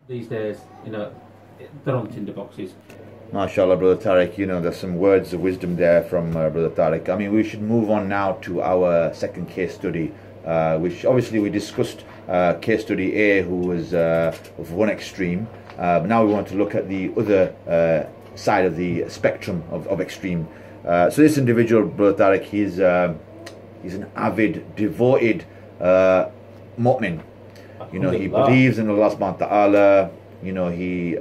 these days, you know, they're on tinderboxes. MashaAllah, Brother Tariq, you know, there's some words of wisdom there from Brother Tariq. I mean, we should move on now to our second case study, which obviously we discussed case study A, who was of one extreme. But now we want to look at the other side of the spectrum of extreme. So this individual, Brother Tariq, he's an avid, devoted mu'min. You know, he believes in Allah subhanahu wa ta'ala. You know, he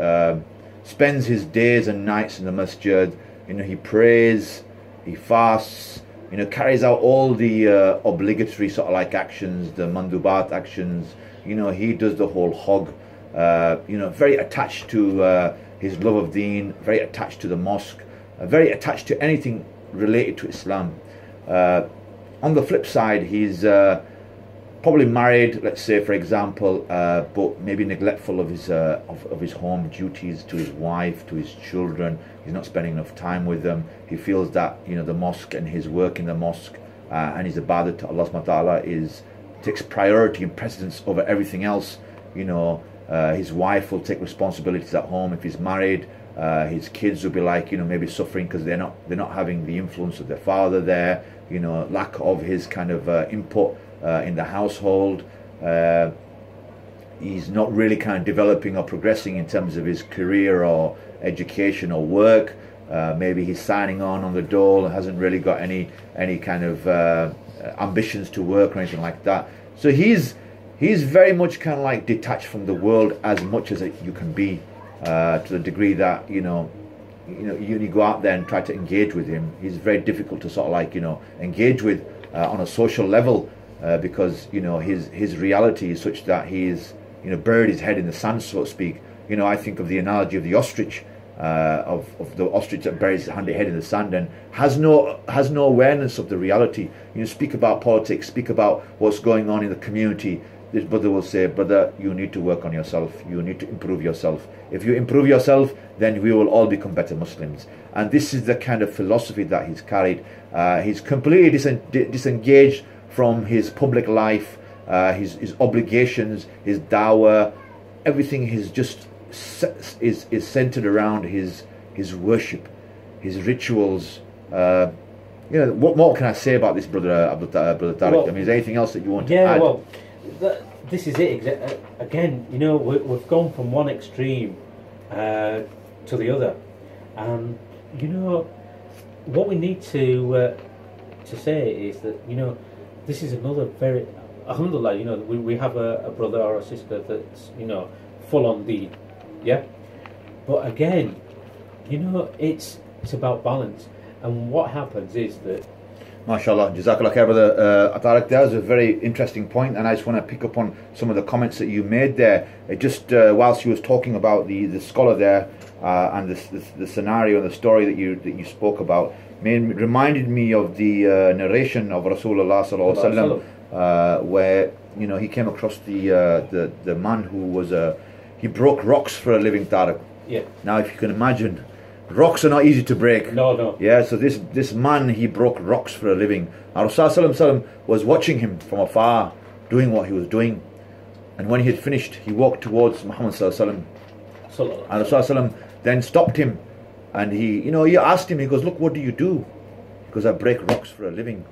spends his days and nights in the masjid. You know, he prays, he fasts, you know, carries out all the obligatory sort of like actions, the mandubat actions. You know, he does the whole hog. You know, very attached to his love of deen, very attached to the mosque, very attached to anything related to Islam. On the flip side, he's probably married, let's say, for example, but maybe neglectful of his home duties, to his wife, to his children. He's not spending enough time with them. He feels that, you know, the mosque and his work in the mosque and his ibadah to Allah subhanahu wa ta'ala takes priority and precedence over everything else. You know, his wife will take responsibilities at home if he's married. His kids will be like, you know, maybe suffering because they're not having the influence of their father there. You know, lack of his kind of input in the household. He's not really kind of developing or progressing in terms of his career or education or work. Maybe he's signing on the dole and hasn't really got any kind of ambitions to work or anything like that. So he's very much kind of like detached from the world as much as you can be, to the degree that you go out there and try to engage with him. He's very difficult to sort of like, you know, engage with on a social level, because, you know, his reality is such that he's, you know, buried his head in the sand, so to speak. You know, I think of the analogy of the ostrich, of the ostrich that buries his head in the sand and has no awareness of the reality. You know, speak about politics, speak about what's going on in the community. This brother will say, brother, you need to work on yourself. You need to improve yourself. If you improve yourself, then we will all become better Muslims. And this is the kind of philosophy that he's carried. He's completely disengaged from his public life, his obligations, his dawah. Everything is just is centered around his worship, his rituals. You know, what more can I say about this, brother Tariq? Well, I mean, is there anything else that you want to add? Well, this is it again. You know, we've gone from one extreme to the other, and you know, what we need to say is that, you know, this is another very, alhamdulillah, you know, we have a brother or a sister that's, you know, full on deed, yeah. But again, you know, it's about balance, and what happens is that, MashaAllah, Jazakallah khair, brother Tariq. That was a very interesting point, and I just want to pick up on some of the comments that you made there. Just whilst you was talking about the scholar there and the scenario and the story that you spoke about, reminded me of the narration of Rasulullah sallallahu alaihi wasallam, where, you know, he came across the man who was he broke rocks for a living, Tariq. yeah. Now, if you can imagine, rocks are not easy to break. No. Yeah, so this man, he broke rocks for a living. And Rasulullah was watching him from afar, doing what he was doing. And when he had finished, he walked towards Muhammad sallallahu alaihi wasallam. And Rasulullah then stopped him, and he asked him. He goes, "Look, what do you do?" He goes, "I break rocks for a living."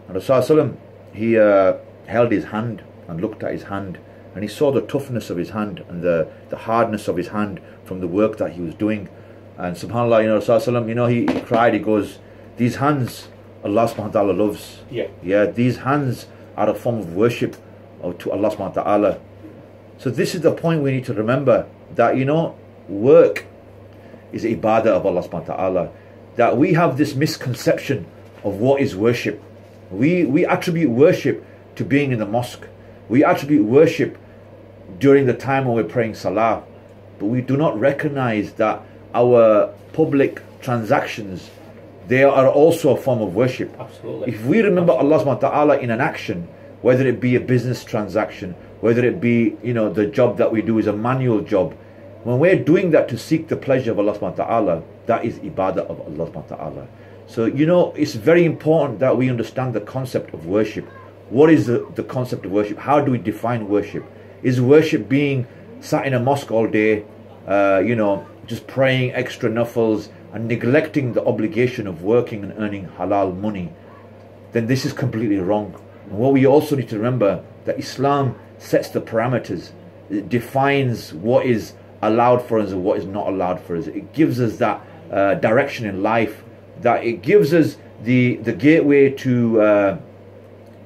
And Rasulullah, he held his hand and looked at his hand, and he saw the toughness of his hand and the hardness of his hand from the work that he was doing. And subhanAllah, you know, Rasulullah, you know, he cried. He goes, "These hands, Allah subhanahu wa ta'ala loves." Yeah, these hands are a form of worship to Allah subhanahu wa ta'ala. So this is the point we need to remember, that, you know, work is ibadah of Allah subhanahu wa ta'ala. That we have this misconception of what is worship. We attribute worship to being in the mosque. We attribute worship during the time when we're praying salah. But we do not recognize that our public transactions, they are also a form of worship. Absolutely. If we remember Allah subhanahu wa ta'ala in an action, whether it be a business transaction, whether it be, you know, the job that we do is a manual job, when we're doing that to seek the pleasure of Allah subhanahu wa ta'ala, that is ibadah of Allah subhanahu wa ta'ala. So, you know, it's very important that we understand the concept of worship. What is the concept of worship? How do we define worship? Is worship being sat in a mosque all day, you know, just praying extra nafils and neglecting the obligation of working and earning halal money, then this is completely wrong. And what we also need to remember, that Islam sets the parameters. It defines what is allowed for us and what is not allowed for us. It gives us that direction in life, that it gives us the gateway to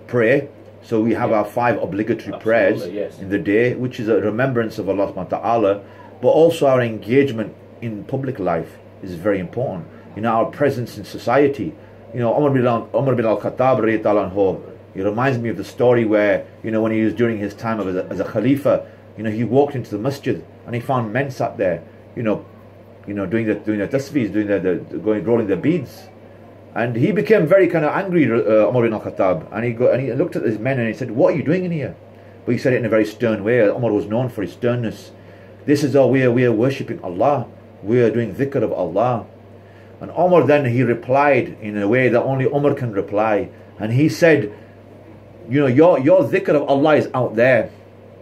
pray. So we have our 5 obligatory prayers in the day, which is a remembrance of Allah subhanahu wa ta'ala, but also our engagement in public life is very important. You know, our presence in society. You know, Umar bin al-Khattab, he reminds me of the story where, you know, when he was during his time as a Khalifa, you know, he walked into the masjid and he found men sat there, you know, doing the tasbihs, rolling their beads. And he became very kind of angry, Umar bin al-Khattab, and he looked at these men and he said, "What are you doing in here?" But he said it in a very stern way. Umar was known for his sternness. "This is our way. We are worshipping Allah. We are doing dhikr of Allah." And Umar then, he replied in a way that only Umar can reply, and he said, "You know, your dhikr of Allah is out there,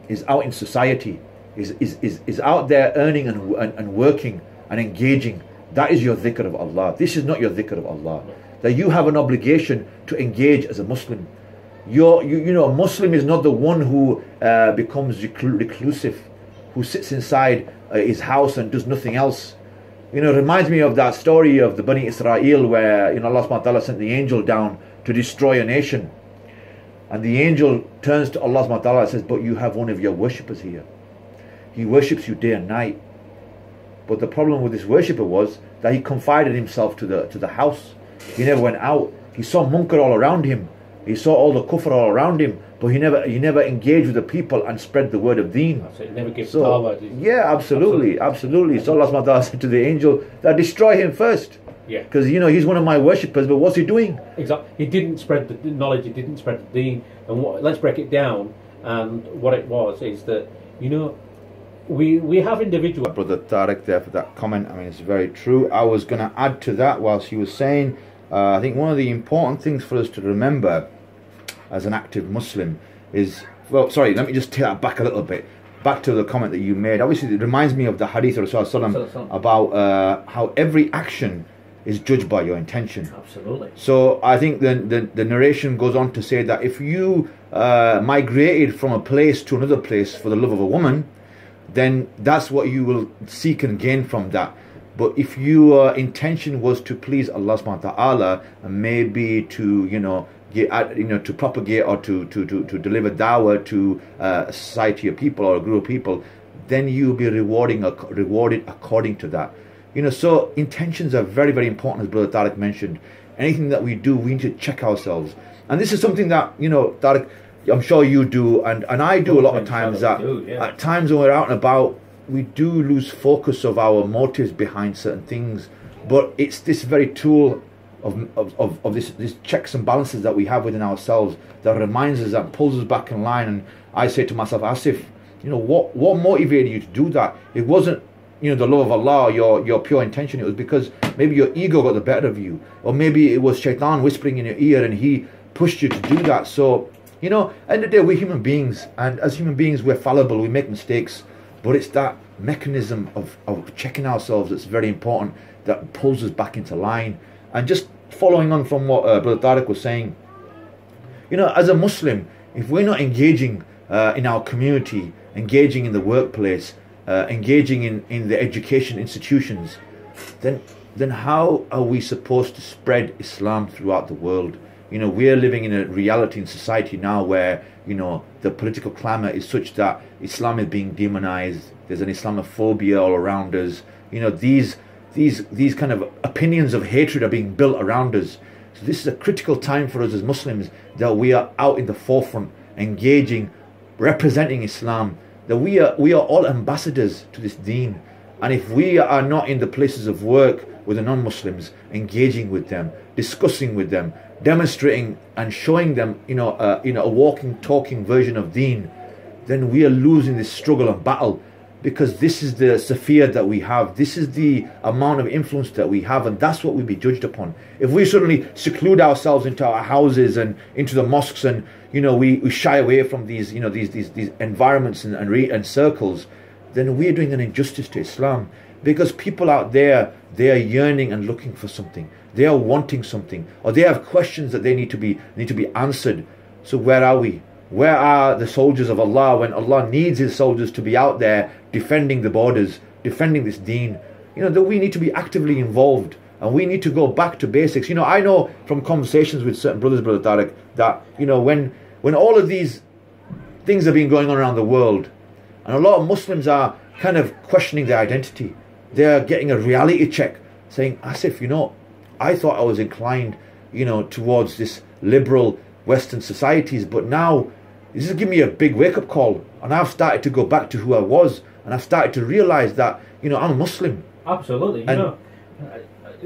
is out in society, is out there earning and working and engaging. That is your dhikr of Allah. This is not your dhikr of Allah. That you have an obligation to engage as a Muslim. You know, a Muslim is not the one who becomes reclusive, who sits inside his house and does nothing else. You know, it reminds me of that story of the Bani Israel where, you know, Allah subhanahu wa ta'ala sent the angel down to destroy a nation. And the angel turns to Allah subhanahu wa ta'ala and says, "But you have one of your worshippers here. He worships you day and night." But the problem with this worshipper was that he confided himself to the house. He never went out. He saw munkar all around him. He saw all the kufr all around him, but he never engaged with the people and spread the word of deen. So it never gives dawah. Yeah, absolutely. So Allah subhanahu wa ta'ala said to the angel that destroy him first. Yeah. Because, you know, he's one of my worshippers, but what's he doing? Exactly. He didn't spread the knowledge, he didn't spread the deen. And let's break it down. And what it was is that, you know, we have individuals. Brother Tariq there for that comment. I mean, it's very true. I was going to add to that whilst he was saying, I think one of the important things for us to remember as an active Muslim is, well, sorry, let me just take that back a little bit. Back to the comment that you made. Obviously, it reminds me of the hadith of Rasulullah about how every action is judged by your intention. Absolutely. So I think the narration goes on to say that if you migrated from a place to another place for the love of a woman, then that's what you will seek and gain from that. But if your intention was to please Allah subhanahu wa ta'ala, and maybe to, you know, to propagate or to deliver dawah to a society of people or a group of people, then you'll be rewarded according to that. You know, so intentions are very, very important, as Brother Tariq mentioned. Anything that we do, we need to check ourselves. And this is something that, you know, Tariq, I'm sure you do, and I do a lot of times, that at times when we're out and about, we do lose focus of our motives behind certain things. But it's this very tool of this checks and balances that we have within ourselves that reminds us, that pulls us back in line. And I say to myself, Asif, you know, what motivated you to do that? It wasn't, you know, the love of Allah, your pure intention. It was because maybe your ego got the better of you, or maybe it was shaitan whispering in your ear and he pushed you to do that. So, you know, at the end of the day, we're human beings, and as human beings, we're fallible, we make mistakes, but it's that mechanism of checking ourselves that's very important, that pulls us back into line. And just following on from what Brother Tariq was saying, you know, as a Muslim, if we're not engaging in our community, engaging in the workplace, engaging in the education institutions, then how are we supposed to spread Islam throughout the world? You know, we're living in a reality in society now where, you know, the political climate is such that Islam is being demonized. There's an Islamophobia all around us. You know, these kind of opinions of hatred are being built around us. So this is a critical time for us as Muslims, that we are out in the forefront, engaging, representing Islam, that we are all ambassadors to this deen. And if we are not in the places of work with the non-Muslims, engaging with them, discussing with them, demonstrating and showing them, you know, a walking, talking version of deen, then we are losing this struggle and battle, because this is the sphere that we have, this is the amount of influence that we have, and that's what we'll be judged upon. If we suddenly seclude ourselves into our houses and into the mosques, and, you know, we shy away from these, you know, these environments and circles, then we're doing an injustice to Islam. Because people out there, they are yearning and looking for something. They are wanting something, or they have questions that they need to be answered. So where are we? Where are the soldiers of Allah when Allah needs His soldiers to be out there defending the borders, defending this deen? You know, that we need to be actively involved, and we need to go back to basics. You know, I know from conversations with certain brothers, Brother Tariq, that, you know, when all of these things have been going on around the world, and a lot of Muslims are kind of questioning their identity, they're getting a reality check, saying, Asif, you know, I thought I was inclined, you know, towards this liberal Western societies, but now this has given me a big wake-up call, and I've started to go back to who I was, and I've started to realise that, you know, I'm a Muslim. Absolutely. You know,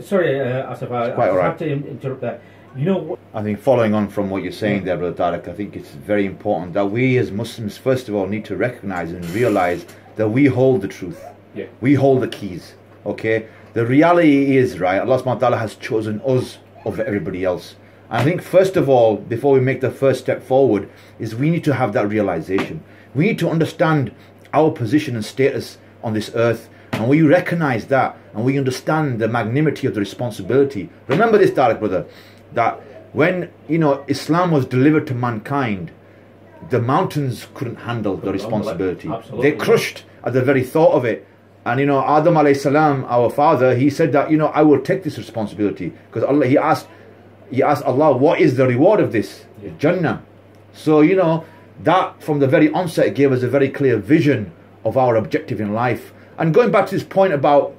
sorry, Asif, I have to interrupt that. You know, I think following on from what you're saying there, Brother Tariq, I think it's very important that we as Muslims, first of all, need to recognise and realise that we hold the truth. Yeah. We hold the keys. Okay? The reality is, right, Allah subhanahu wa ta'ala has chosen us over everybody else. And I think first of all, before we make the first step forward, is we need to have that realization. We need to understand our position and status on this earth, and we recognize that, and we understand the magnanimity of the responsibility. Remember this, Tariq brother, that when, you know, Islam was delivered to mankind, the mountains couldn't handle the responsibility. They crushed at the very thought of it. And, you know, Adam alayhi salam, our father, he said that, you know, I will take this responsibility, because Allah, he asked Allah, what is the reward of this? Jannah. So, you know, that from the very onset gave us a very clear vision of our objective in life. And going back to this point about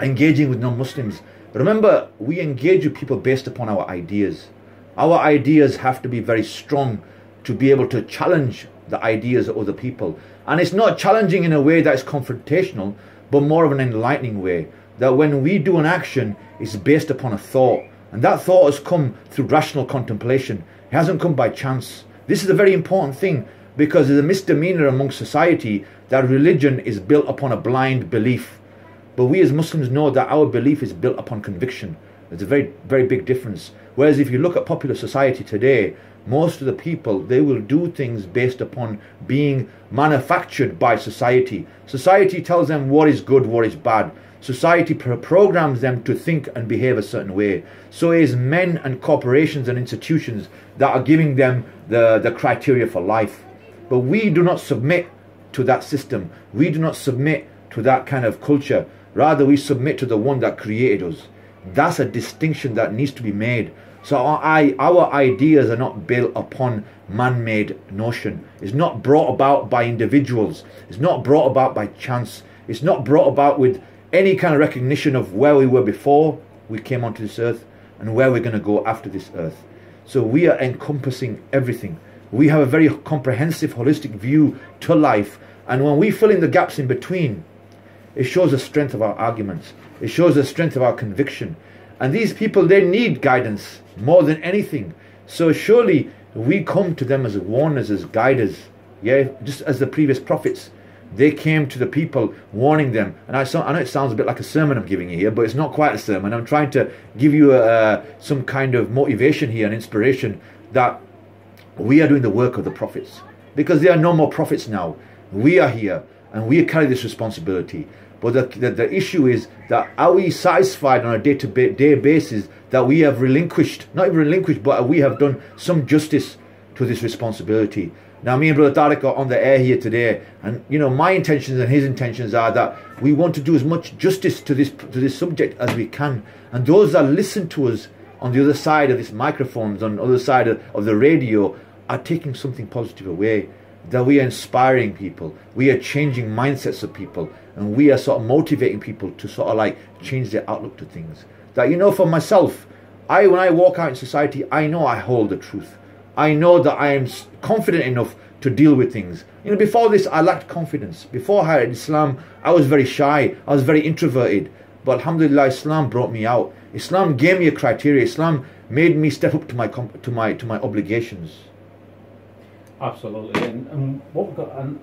engaging with non-Muslims, remember, we engage with people based upon our ideas. Our ideas have to be very strong to be able to challenge the ideas of other people. And it's not challenging in a way that is confrontational, but more of an enlightening way. That when we do an action, it's based upon a thought. And that thought has come through rational contemplation. It hasn't come by chance. This is a very important thing, because there's a misdemeanor among society that religion is built upon a blind belief. But we as Muslims know that our belief is built upon conviction. There's a very, very big difference. Whereas if you look at popular society today, most of the people, they will do things based upon being manufactured by society. Society tells them what is good, what is bad. Society programs them to think and behave a certain way. So it is men and corporations and institutions that are giving them the criteria for life. But we do not submit to that system. We do not submit to that kind of culture. Rather, we submit to the one that created us. That's a distinction that needs to be made. So our ideas are not built upon man-made notion. It's not brought about by individuals. It's not brought about by chance. It's not brought about with any kind of recognition of where we were before we came onto this earth and where we're going to go after this earth. So we are encompassing everything. We have a very comprehensive, holistic view to life. And when we fill in the gaps in between, it shows the strength of our arguments. It shows the strength of our conviction. And these people, they need guidance more than anything. So surely we come to them as warners, as guiders. Yeah, just as the previous prophets. They came to the people warning them. And I know it sounds a bit like a sermon I'm giving you here, but it's not quite a sermon. I'm trying to give you some kind of motivation here and inspiration that we are doing the work of the prophets. Because there are no more prophets now. We are here and we carry this responsibility. But the issue is that are we satisfied on a day-to-day basis that we have relinquished, not even relinquished, but we have done some justice to this responsibility. Now, me and Brother Tariq are on the air here today, and you know, my intentions and his intentions are that we want to do as much justice to this subject as we can. And those that listen to us on the other side of these microphones, on the other side of the radio, are taking something positive away. That we are inspiring people, we are changing mindsets of people, and we are sort of motivating people to sort of like change their outlook to things. That, you know, for myself, when I walk out in society, I know I hold the truth. I know that I am confident enough to deal with things. You know, before this, I lacked confidence. Before I had Islam, I was very shy. I was very introverted. But alhamdulillah, Islam brought me out. Islam gave me a criteria. Islam made me step up to my obligations. Absolutely. And what we've got, and